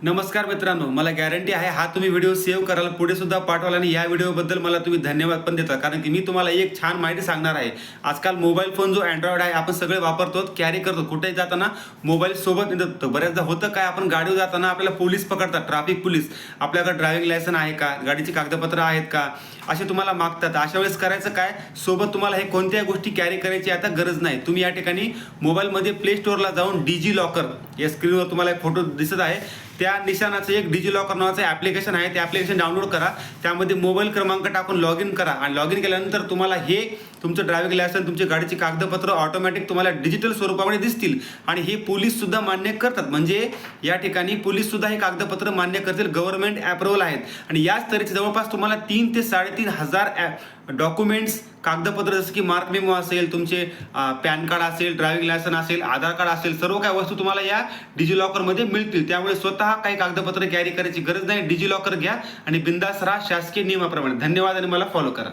नमस्कार मित्रांनो, मला गॅरंटी आहे हा तुम्ही व्हिडिओ सेव्ह कराल, पुढे सुद्धा पाठवाल आणि या व्हिडिओबद्दल मला तुम्ही धन्यवाद पण देता, कारण की मी तुम्हाला एक छान माहिती सांगणार आहे. आजकाल मोबाईल फोन जो अँड्रॉइड आहे आपण सगळे वापरतो, कॅरी करतो, कुठेही जाताना मोबाईल सोबत नेतो. बऱ्याचदा होतं काय, आपण गाडीवर जाताना आपल्याला पोलीस पकडतात, ट्रॅफिक पोलीस. आपल्याकडे ड्रायव्हिंग लायसन आहे का, गाडीची कागदपत्र आहेत का, असे तुम्हाला मागतात. अशा वेळेस करायचं काय, सोबत तुम्हाला हे कोणत्याही गोष्टी कॅरी करायची आता गरज नाही. तुम्ही या ठिकाणी मोबाईलमध्ये प्ले स्टोअरला जाऊन डिजी लॉकर, या स्क्रीनवर तुम्हाला एक फोटो दिसत आहे, त्या निशाणाचं एक डिजी लॉकर नावाचं ॲप्लिकेशन आहे. ते ॲप्लिकेशन डाउनलोड करा, त्यामध्ये मोबाईल क्रमांक टाकून लॉग इन करा आणि लॉग इन केल्यानंतर तुम्हाला हे तुमचं ड्रायव्हिंग लायसन, तुमची गाडीची कागदपत्र ऑटोमॅटिक तुम्हाला डिजिटल स्वरूपामध्ये दिसतील आणि हे पोलीस सुद्धा मान्य करतात. म्हणजे या ठिकाणी पोलीस सुद्धा हे कागदपत्र मान्य करतील, गव्हर्नमेंट अप्रुव्हल आहेत. आणि याच तऱ्हेचे जवळपास तुम्हाला 3 ते 3,500 डॉक्युमेंट्स, कागदपत्र, जसं की मार्क मेमो असेल, तुमचे पॅन कार्ड असेल, ड्रायव्हिंग लायसन असेल, आधार कार्ड असेल, सर्व काही वस्तू तुम्हाला या डिजी लॉकरमध्ये मिळतील. त्यामुळे स्वतः काही कागदपत्र कॅरी करायची गरज नाही. डिजी लॉकर घ्या आणि बिंदास राहा शासकीय नियमाप्रमाणे. धन्यवाद आणि मला फॉलो करा.